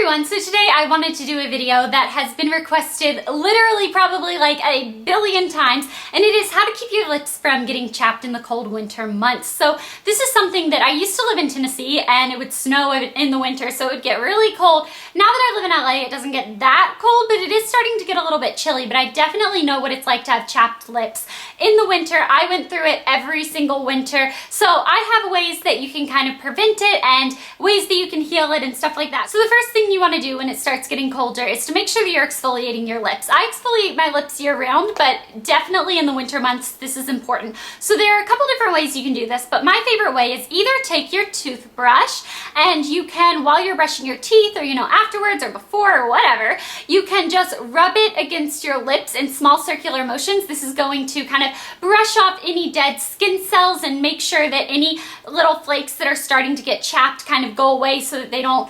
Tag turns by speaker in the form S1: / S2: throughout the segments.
S1: everyone, so today I wanted to do a video that has been requested literally probably like a billion times, and it is how to keep your lips from getting chapped in the cold winter months. So this is something that I used to live in Tennessee, and it would snow in the winter, so it would get really cold. Now that I live in LA, it doesn't get that cold, but it is starting to get a little bit chilly, but I definitely know what it's like to have chapped lips in the winter. I went through it every single winter, so I have ways that you can kind of prevent it and ways that you can heal it and stuff like that. So the first thing you want to do when it starts getting colder is to make sure that you're exfoliating your lips. I exfoliate my lips year round, but definitely in the winter months, this is important. So there are a couple different ways you can do this, but my favorite way is either take your toothbrush and you can, while you're brushing your teeth or, afterwards or before or whatever, you can just rub it against your lips in small circular motions. This is going to kind of brush off any dead skin cells and make sure that any little flakes that are starting to get chapped kind of go away so that they don't,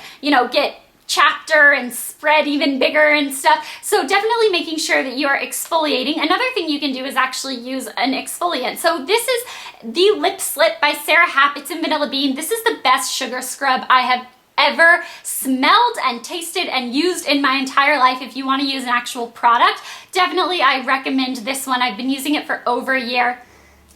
S1: get chapter and spread even bigger and stuff. So definitely making sure that you are exfoliating. Another thing you can do is actually use an exfoliant. So this is the Lip Slip by Sara Happ. It's in vanilla bean. This is the best sugar scrub I have ever smelled and tasted and used in my entire life. If you want to use an actual product, definitely I recommend this one. I've been using it for over a year.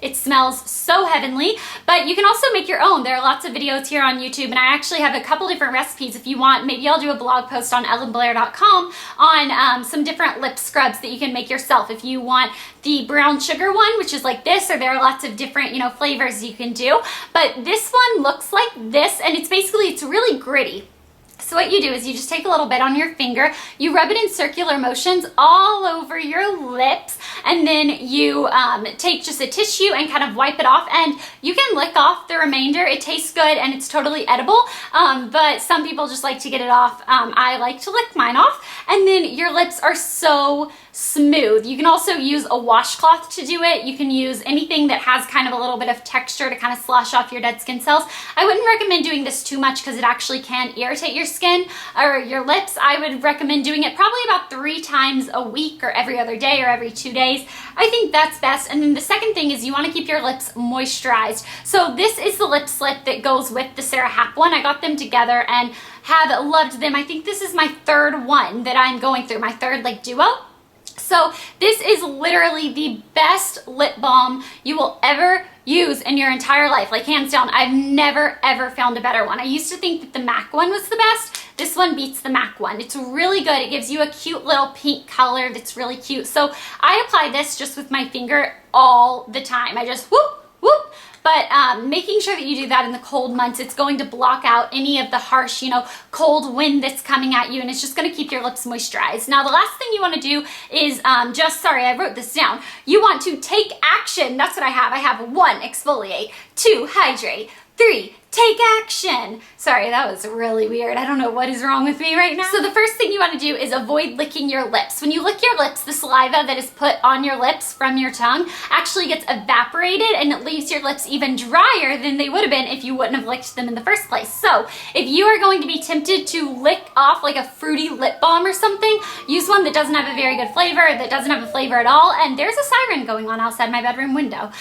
S1: It smells so heavenly, but you can also make your own. There are lots of videos here on YouTube, and I actually have a couple different recipes if you want. Maybe I'll do a blog post on ellenblair.com on some different lip scrubs that you can make yourself. If you want the brown sugar one, which is like this, or there are lots of different, flavors you can do. But this one looks like this, and it's really gritty. So what you do is you just take a little bit on your finger, you rub it in circular motions all over your lips, and then you take just a tissue and kind of wipe it off, and you can lick off the remainder. It tastes good and it's totally edible, but some people just like to get it off. I like to lick mine off, and then your lips are so smooth. You can also use a washcloth to do it. You can use anything that has kind of a little bit of texture to kind of slosh off your dead skin cells. I wouldn't recommend doing this too much because it actually can irritate your skin or your lips. I would recommend doing it probably about 3 times a week or every other day or every 2 days. I think that's best. And then the second thing is you want to keep your lips moisturized. So this is the Lip Slip that goes with the Sara Happ one. I got them together and have loved them. I think this is my 3rd one that I'm going through, my 3rd duo. So this is literally the best lip balm you will ever use in your entire life, hands down. I've never ever found a better one. I used to think that the MAC one was the best. This one beats the MAC one. It's really good. It gives you a cute little pink color that's really cute. So I apply this just with my finger all the time. I just whoop, whoop. But making sure that you do that in the cold months, it's going to block out any of the harsh, cold wind that's coming at you, and it's just going to keep your lips moisturized. Now, the last thing you want to do is I wrote this down. You want to take action. That's what I have. I have 1, exfoliate, 2, hydrate, 3, take action. Sorry, that was really weird. I don't know what is wrong with me right now. So the first thing you want to do is avoid licking your lips. When you lick your lips, the saliva that is put on your lips from your tongue actually gets evaporated, and it leaves your lips even drier than they would have been if you wouldn't have licked them in the first place. So if you are going to be tempted to lick off like a fruity lip balm or something, use one that doesn't have a very good flavor, that doesn't have a flavor at all. And there's a siren going on outside my bedroom window.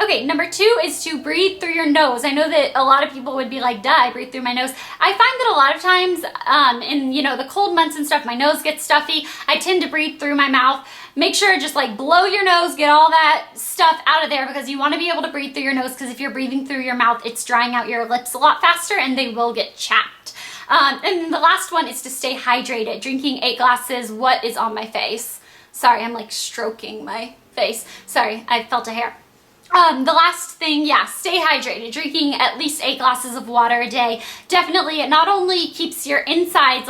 S1: Okay, number 2 is to breathe through your nose. I know that a lot of people would be like, duh, I breathe through my nose. I find that a lot of times in the cold months and stuff, my nose gets stuffy. I tend to breathe through my mouth. Make sure just blow your nose, get all that stuff out of there, because you want to be able to breathe through your nose, because if you're breathing through your mouth, it's drying out your lips a lot faster and they will get chapped. And then the last one is to stay hydrated, drinking 8 glasses. What is on my face? Sorry, I'm stroking my face. Sorry, I felt a hair. The last thing, stay hydrated. Drinking at least 8 glasses of water a day. Definitely, it not only keeps your insides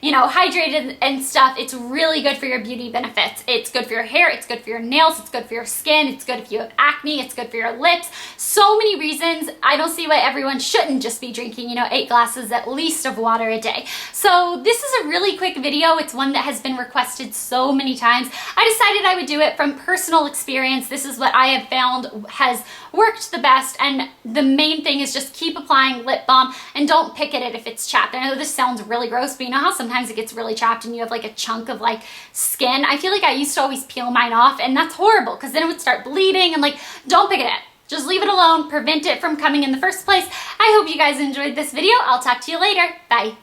S1: hydrated and stuff, it's really good for your beauty benefits. It's good for your hair, it's good for your nails, it's good for your skin, it's good if you have acne, it's good for your lips. So many reasons. I don't see why everyone shouldn't just be drinking, 8 glasses at least of water a day. So this is a really quick video. It's one that has been requested so many times. I decided I would do it from personal experience. This is what I have found has worked the best, and the main thing is just keep applying lip balm and don't pick at it if it's chapped. I know this sounds really gross, but you know how sometimes it gets really chapped and you have a chunk of skin? I feel like I used to always peel mine off, and that's horrible because then it would start bleeding, and don't pick at it. Just leave it alone, prevent it from coming in the first place. I hope you guys enjoyed this video. I'll talk to you later. Bye.